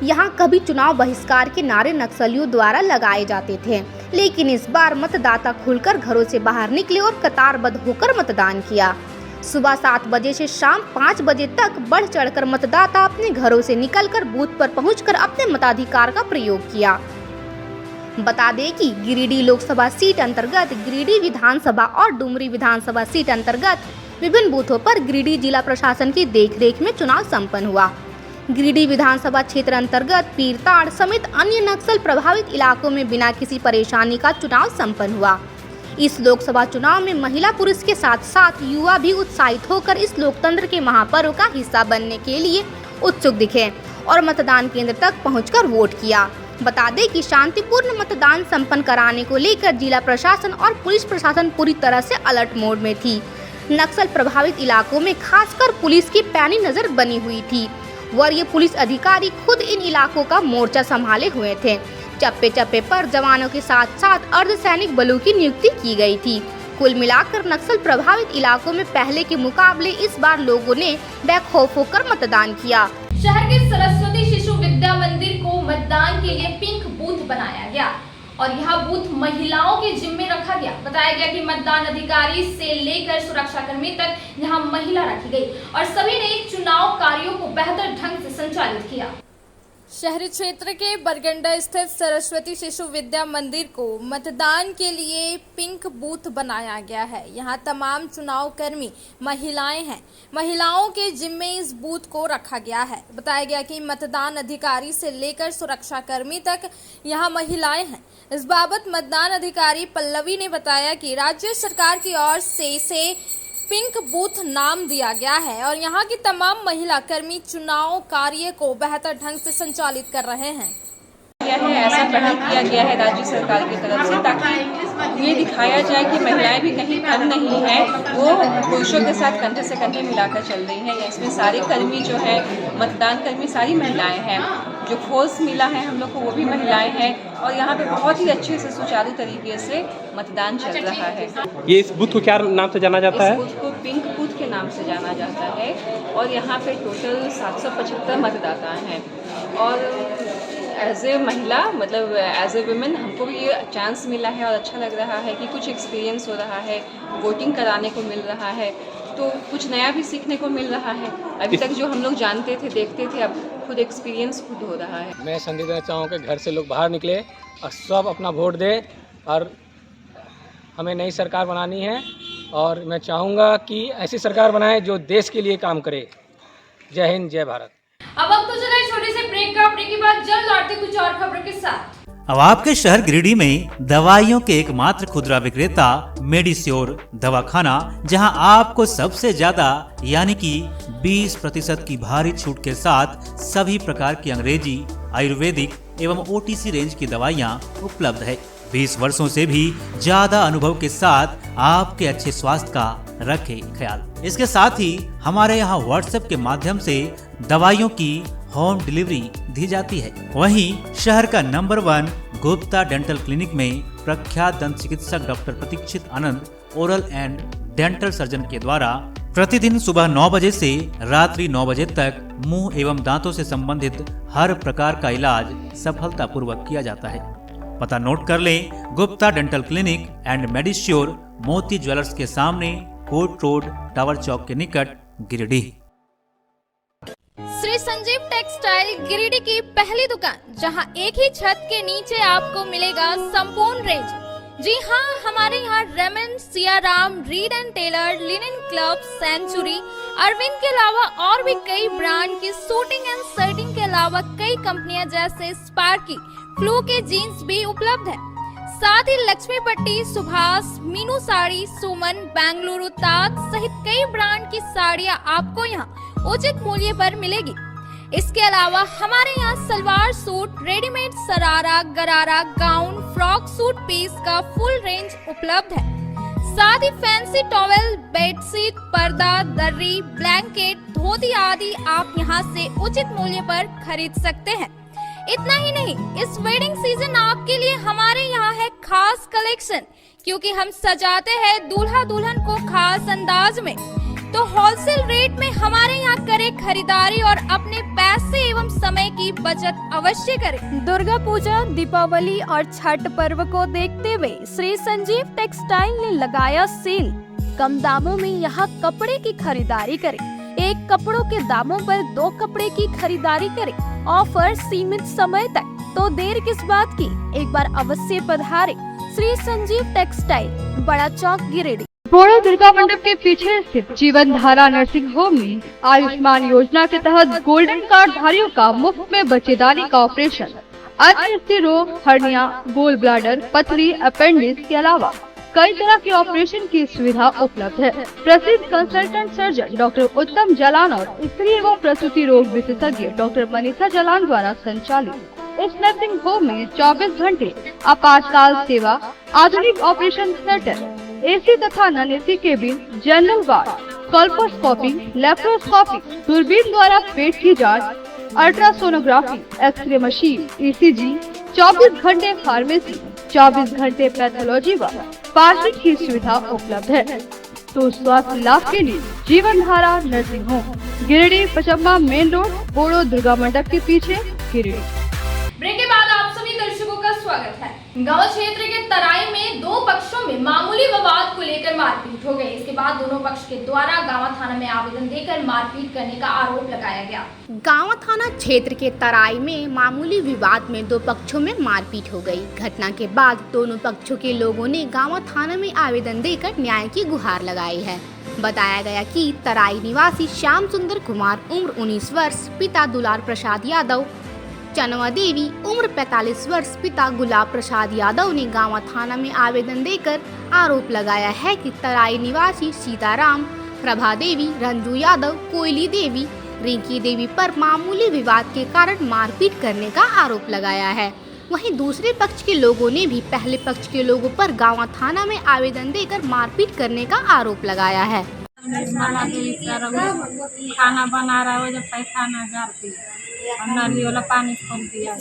[SPEAKER 3] यहां कभी चुनाव बहिष्कार के नारे नक्सलियों द्वारा लगाए जाते थे, लेकिन इस बार मतदाता खुलकर घरों से बाहर निकले और कतारबद्ध होकर मतदान किया। सुबह 7 बजे से शाम 5 बजे तक बढ़ चढ़कर मतदाता अपने घरों से निकलकर बूथ पर पहुंचकर अपने मताधिकार का प्रयोग किया। बता दें कि गिरिडीह लोकसभा सीट अंतर्गत गिरिडीह विधानसभा और डुमरी विधानसभा सीट अंतर्गत विभिन्न बूथों पर गिरिडीह जिला प्रशासन की देखरेख में चुनाव संपन्न हुआ। गिरिडीह विधानसभा क्षेत्र अंतर्गत पीरताड़ समेत अन्य नक्सल प्रभावित इलाकों में बिना किसी परेशानी का चुनाव संपन्न हुआ। इस लोकसभा चुनाव में महिला पुरुष के साथ साथ युवा भी उत्साहित होकर इस लोकतंत्र के महापर्व का हिस्सा बनने के लिए उत्सुक दिखे और मतदान केंद्र तक पहुंचकर वोट किया। बता दें कि शांतिपूर्ण मतदान संपन्न कराने को लेकर जिला प्रशासन और पुलिस प्रशासन पूरी तरह से अलर्ट मोड में थी। नक्सल प्रभावित इलाकों में खासकर पुलिस की पैनी नजर बनी हुई थी। वरीय पुलिस अधिकारी खुद इन इलाकों का मोर्चा संभाले हुए थे। चप्पे चप्पे पर जवानों के साथ साथ अर्धसैनिक बलों की नियुक्ति की गई थी। कुल मिलाकर नक्सल प्रभावित इलाकों में पहले के मुकाबले इस बार लोगों ने बेखौफ होकर मतदान किया।
[SPEAKER 1] शहर के सरस्वती शिशु विद्या मंदिर को मतदान के लिए पिंक बूथ बनाया गया और यह बूथ महिलाओं के जिम्मे रखा गया। बताया गया कि मतदान अधिकारी से लेकर सुरक्षाकर्मी तक यहां महिला रखी गई और सभी ने चुनाव कार्यों को बेहतर ढंग से संचालित किया।
[SPEAKER 2] शहरी क्षेत्र के बरगंडा स्थित सरस्वती शिशु विद्या मंदिर को मतदान के लिए पिंक बूथ बनाया गया है। यहां तमाम चुनाव कर्मी महिलाएं हैं। महिलाओं के जिम्मे इस बूथ को रखा गया है। बताया गया कि मतदान अधिकारी से लेकर सुरक्षाकर्मी तक यहां महिलाएं हैं। इस बाबत मतदान अधिकारी पल्लवी ने बताया कि राज्य सरकार की ओर से इसे पिंक बूथ नाम दिया गया है और यहाँ की तमाम महिला कर्मी चुनाव कार्य को बेहतर ढंग से संचालित कर रहे हैं।
[SPEAKER 10] ऐसा पहल किया गया है राज्य सरकार की तरफ से ताकि ये दिखाया जाए कि महिलाएं भी कहीं कम नहीं हैं, वो पुरुषों के साथ कंधे से कंधे मिलाकर चल रही हैं। इसमें सारे कर्मी जो है मतदान कर्मी सारी महिलाएं हैं। जो फोर्स मिला है हम लोग को वो भी महिलाएं हैं और यहाँ पे बहुत ही अच्छे से सुचारू तरीके से मतदान चल रहा है।
[SPEAKER 8] ये इस बूथ को क्या नाम से जाना जाता है?
[SPEAKER 10] इस बूथ को पिंक बूथ के नाम से जाना जाता है और यहाँ पे टोटल 775 मतदाता हैं और एज ए महिला मतलब एज ए वुमेन हमको भी ये चांस मिला है और अच्छा लग रहा है कि कुछ एक्सपीरियंस हो रहा है, वोटिंग कराने को मिल रहा है, तो कुछ नया भी सीखने को मिल रहा है। अभी तक जो हम लोग जानते थे देखते थे अब खुद एक्सपीरियंस खुद हो रहा है।
[SPEAKER 11] मैं संदेश देना चाहूँगा कि घर से लोग बाहर निकले और सब अपना वोट दे और हमें नई सरकार बनानी है और मैं चाहूँगा कि ऐसी सरकार बनाए जो देश के लिए काम करे। जय हिंद, जय भारत।
[SPEAKER 1] अब वक्त तो चला छोटे से ब्रेक का। ब्रेक के बाद जल्द लौटते कुछ और खबरों के साथ।
[SPEAKER 12] अब आपके शहर गिरिडीह में दवाइयों के एकमात्र खुदरा विक्रेता मेडिश्योर दवाखाना, जहां आपको सबसे ज्यादा यानी कि 20% की भारी छूट के साथ सभी प्रकार की अंग्रेजी, आयुर्वेदिक एवं OTC रेंज की दवाइयां उपलब्ध है। 20 वर्षों से भी ज्यादा अनुभव के साथ आपके अच्छे स्वास्थ्य का रखे ख्याल। इसके साथ ही हमारे यहाँ WhatsApp के माध्यम से दवाइयों की होम डिलीवरी दी जाती है। वहीं शहर का नंबर 1 गुप्ता डेंटल क्लिनिक में प्रख्यात दंत चिकित्सक doctor Pratikshit Anand oral and dental surgeon के द्वारा प्रतिदिन सुबह 9 बजे से रात्रि 9 बजे तक मुंह एवं दांतों से संबंधित हर प्रकार का इलाज सफलतापूर्वक किया जाता है। पता नोट कर लें, गुप्ता डेंटल क्लिनिक एंड मेडिश्योर, मोती ज्वेलर्स के सामने, कोर्ट रोड, टावर चौक के निकट, गिरिडीह।
[SPEAKER 2] श्री संजीव टेक्सटाइल गिरिडीह की पहली दुकान, जहां एक ही छत के नीचे आपको मिलेगा संपूर्ण रेंज। जी हाँ, हमारे यहाँ Raymond, Siyaram, Reid and Taylor, Linen Club, Century, Arvind के अलावा और भी कई ब्रांड की सूटिंग एंड शर्टिंग के अलावा कई कंपनियां जैसे स्पार्की, फ्लू के जीन्स भी उपलब्ध है। साथ ही लक्ष्मी पट्टी, सुभाष, मीनू साड़ी, सुमन, बेंगलुरु ताज सहित कई ब्रांड की साड़ियां आपको यहाँ उचित मूल्य पर मिलेगी। इसके अलावा हमारे यहाँ सलवार सूट, रेडीमेड सरारा, गरारा, गाउन, फ्रॉक सूट पीस का फुल रेंज उपलब्ध है। साथ ही फैंसी टॉवेल, बेडशीट, पर्दा, दर्री, ब्लैंकेट, धोती आदि आप यहाँ से उचित मूल्य पर खरीद सकते हैं। इतना ही नहीं, इस वेडिंग सीजन आपके लिए हमारे यहाँ है खास कलेक्शन, क्योंकि हम सजाते हैं दूल्हा दुल्हन को खास अंदाज में। तो होलसेल रेट में हमारे यहाँ करें खरीदारी और अपने पैसे एवं समय की बचत अवश्य करें।
[SPEAKER 13] दुर्गा पूजा, दीपावली और छठ पर्व को देखते हुए श्री संजीव टेक्सटाइल ने लगाया सेल। कम दामों में यहाँ कपड़े की खरीदारी करें। एक कपड़ों के दामों पर 2 कपड़े की खरीदारी करें। ऑफर सीमित समय तक, तो देर किस बात की, एक बार अवश्य पधारें। श्री संजीव टेक्सटाइल, बड़ा चौक, गिरिडीह।
[SPEAKER 14] बोड़ा दुर्गा मंडप के पीछे स्थित जीवन धारा नर्सिंग होम में आयुष्मान योजना के तहत गोल्डन कार्ड धारियों का मुफ्त में बच्चेदानी का ऑपरेशन, अन्य स्त्री रोग, हर्निया, गोल ब्लैडर, पथरी, अपेंडिक्स के अलावा कई तरह के ऑपरेशन की सुविधा उपलब्ध है। प्रसिद्ध कंसल्टेंट सर्जन डॉक्टर उत्तम जालान और स्त्री एवं प्रसूति रोग विशेषज्ञ डॉक्टर मनीषा जालान द्वारा संचालित इस नर्सिंग होम में 24 घंटे आपातकाल सेवा, आधुनिक ऑपरेशन थिएटर, एसी तथा non AC cabin, general ward, colposcopy, laparoscopy, दूरबीन द्वारा पेट की जांच, अल्ट्रासोनोग्राफी, एक्सरे मशीन, ईसीजी, 24 घंटे फार्मेसी, 24 घंटे पैथोलॉजी व पार्किंग की सुविधा उपलब्ध है। तो स्वास्थ्य लाभ के लिए Jeevan Dhara nursing home, Giridih Pachamma main road, Bodo Durga mandap के पीछे, गिरिडीह।
[SPEAKER 1] ब्रेक के बाद आप सभी दर्शकों का स्वागत है। गांव क्षेत्र के तराई में दो पक्षों में मामूली विवाद को लेकर मारपीट हो गई। इसके बाद दोनों पक्ष के द्वारा गांव थाना में आवेदन देकर मारपीट करने का आरोप लगाया गया।
[SPEAKER 3] गांव थाना क्षेत्र के तराई में मामूली विवाद में दो पक्षों में मारपीट हो गई। घटना के बाद दोनों पक्षों के लोगों ने गांव थाना में आवेदन देकर न्याय की गुहार लगाई है। बताया गया कि तराई निवासी श्याम सुंदर कुमार उम्र 19 वर्ष, पिता दुलार प्रसाद यादव, चनवा देवी उम्र 45 वर्ष, पिता गुलाब प्रसाद यादव ने गांव थाना में आवेदन देकर आरोप लगाया है कि तराई निवासी सीताराम, प्रभा देवी, रंजू यादव, कोयली देवी, रिंकी देवी पर मामूली विवाद के कारण मारपीट करने का आरोप लगाया है। वहीं दूसरे पक्ष के लोगों ने भी पहले पक्ष के लोगों पर गांव थाना में आवेदन देकर मारपीट करने का आरोप लगाया है।
[SPEAKER 15] खाना बना रहा हो, जब पैसा ना जाती नाली वाला पानी खोल दिया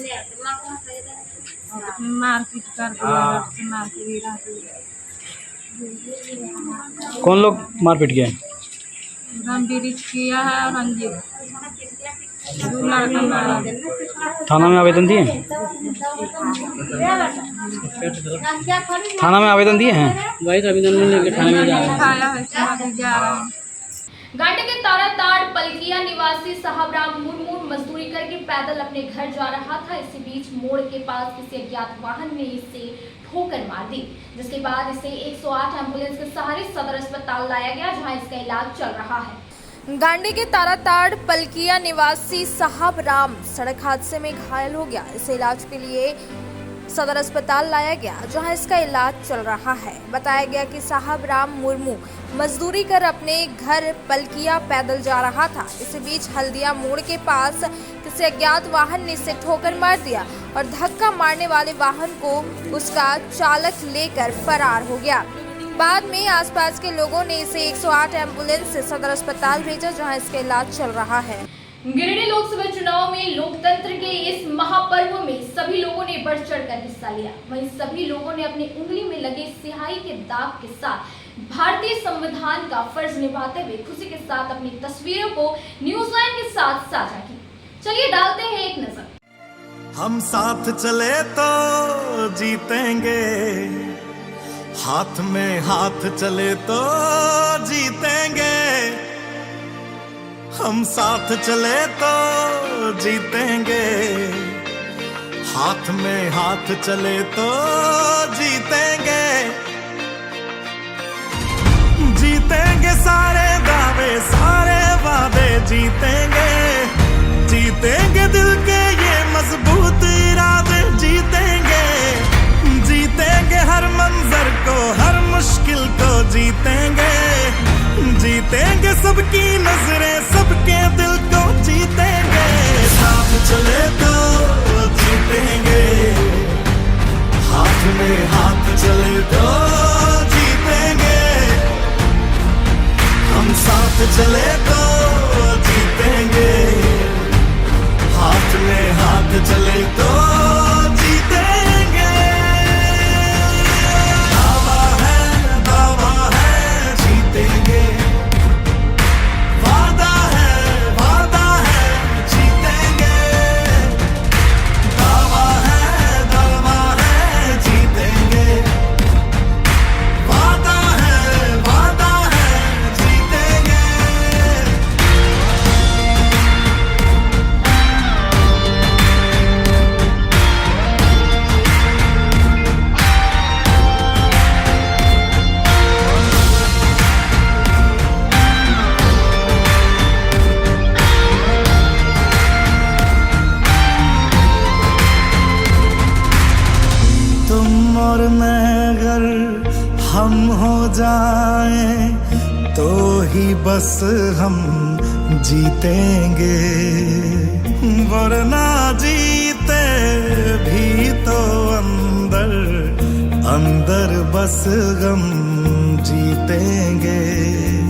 [SPEAKER 15] और मारपीट कर दिया।
[SPEAKER 7] कौन लोग मारपीट किए?
[SPEAKER 15] रणबीर किया है और रंजीत, दो लड़का मारा।
[SPEAKER 7] थाना में आवेदन दिए? थाना में आवेदन दिए हैं? वही आवेदन लेके थाने में
[SPEAKER 15] जा रहा है।
[SPEAKER 1] गांडी के ताराताड़ पलकिया निवासी साहबराम मुर्मू मजदूरी करके पैदल अपने घर जा रहा था। इसी बीच मोड़ के पास किसी अज्ञात वाहन ने इसे ठोकर मार दी, जिसके बाद इसे 108 एम्बुलेंस के सहारे सदर अस्पताल लाया गया, जहां इसका इलाज चल रहा है।
[SPEAKER 2] गांडी के ताराताड़ पलकिया निवासी साहबराम सड़क हादसे में घायल हो गया। इसे इलाज के लिए सदर अस्पताल लाया गया, जहां इसका इलाज चल रहा है। बताया गया कि साहबराम मुर्मू मजदूरी कर अपने घर पलकिया पैदल जा रहा था। इसी बीच हल्दिया मोड़ के पास किसी अज्ञात वाहन ने इसे ठोकर मार दिया और धक्का मारने वाले वाहन को उसका चालक लेकर फरार हो गया। बाद में आसपास के लोगों ने इसे 108 एम्बुलेंस से सदर अस्पताल भेजा, जहां इसका इलाज चल रहा है।
[SPEAKER 1] गिरिडीह लोकसभा चुनाव में लोकतंत्र के इस महापर्व में सभी लोगों ने बढ़ चढ़कर हिस्सा लिया। वहीं सभी लोगों ने अपनी उंगली में लगे स्याही के दाग के साथ भारतीय संविधान का फर्ज निभाते हुए खुशी के साथ अपनी तस्वीरों को न्यूज़9 के साथ साझा की। चलिए डालते हैं एक नजर।
[SPEAKER 16] हम साथ चले तो जीतेंगे, हाथ में हाथ चले तो जीतेंगे। हम साथ चले तो जीतेंगे, हाथ में हाथ चले तो जीतेंगे। जीतेंगे सारे दावे सारे वादे जीतेंगे, जीतेंगे दिल के ये मजबूत इरादे जीतेंगे। जीतेंगे हर मंजर को हर मुश्किल को जीतेंगे, जीतेंगे सबकी नजरें सबके दिल को जीतेंगे। साथ चले तो जीतेंगे, हाथ में हाथ चले तो जीतेंगे। हम साथ चले तो जीतेंगे, हाथ में हाथ चले तो जीतेंगे। दावा है जीतेंगे, वादा है जीतेंगे। दावा है जीतेंगे, वादा है जीतेंगे। तुम और मैं अगर हम हो जाएं तो ही बस हम जीतेंगे, वरना जीते बस गम जीतेंगे।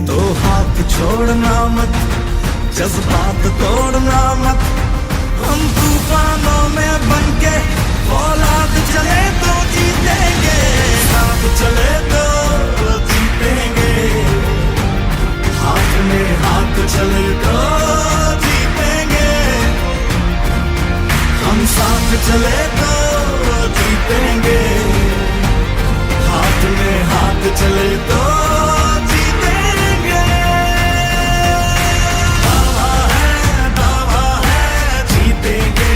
[SPEAKER 16] तो हाथ छोड़ना मत, जज्बात तोड़ना मत, हम तूफानों में बनके औलाद चले तो जीतेंगे। साथ चले तो जीतेंगे, हाथ में हाथ चले तो जीतेंगे। हम साथ चले तो जीतेंगे, हाथ में हाथ चले तो जीतेंगे। दावा है जीतेंगे,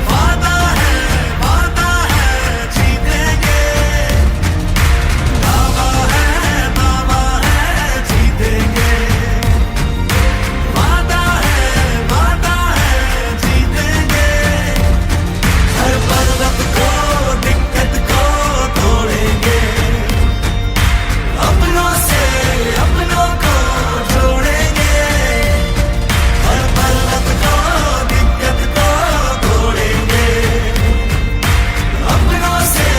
[SPEAKER 16] वादा है जीतेंगे। दावा है जीतेंगे, वादा है जीतेंगे। हर पर्वत को दिक्कत को तोड़ेंगे, अपनों से अपनों को जोड़ेंगे। हर पर्वत को दिक्कत को तोड़ेंगे, अपनों से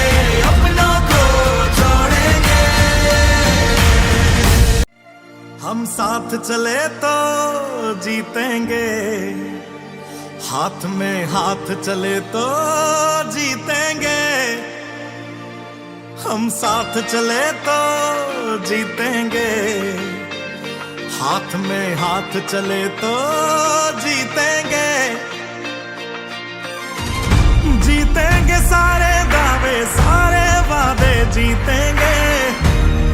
[SPEAKER 16] अपनों को जोड़ेंगे। हम साथ चले तो जीतेंगे, हाथ में हाथ चले तो जीतेंगे। हम साथ चले तो जीतेंगे, हाथ में हाथ चले तो जीतेंगे। जीतेंगे सारे दावे सारे वादे जीतेंगे।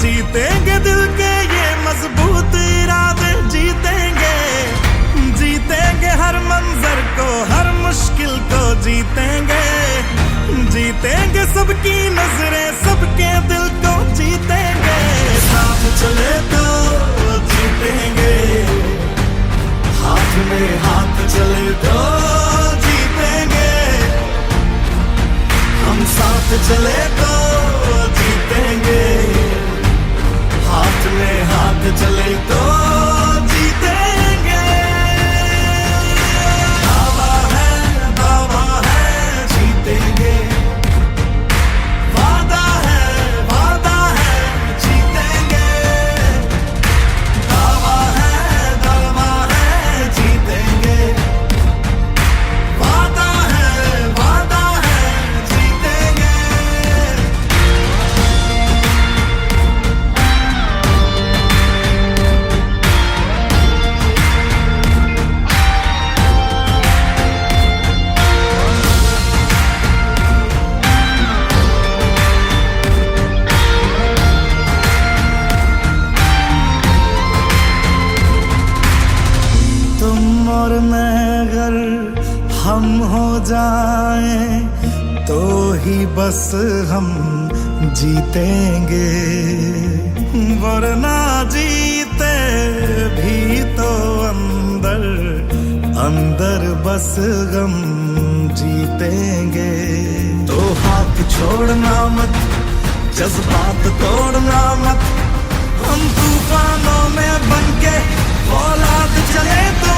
[SPEAKER 16] जीतेंगे दिल के ये मजबूत इरादे जीतेंगे। जीतेंगे हर मंजर को हर मुश्किल को जीतेंगे। जीतेंगे सबकी नजरें सबके दिल को जीतेंगे। साथ चले तो जीतेंगे, हाथ में हाथ चले तो जीतेंगे। हम साथ चले तो जीतेंगे, हाथ में हाथ चले तो जीतेंगे। दावा है जीतेंगे, वादा है जीतेंगे। दावा है जीतेंगे, वादा है जीतेंगे। तुम और मैं अगर हम हो जाएं तो ही बस हम जीतेंगे। वरना जीते भी तो अंदर अंदर बस गम जीतेंगे। तो हाथ छोड़ना मत, जज्बात तोड़ना मत, हम तूफानों में बनके औलाद चले तो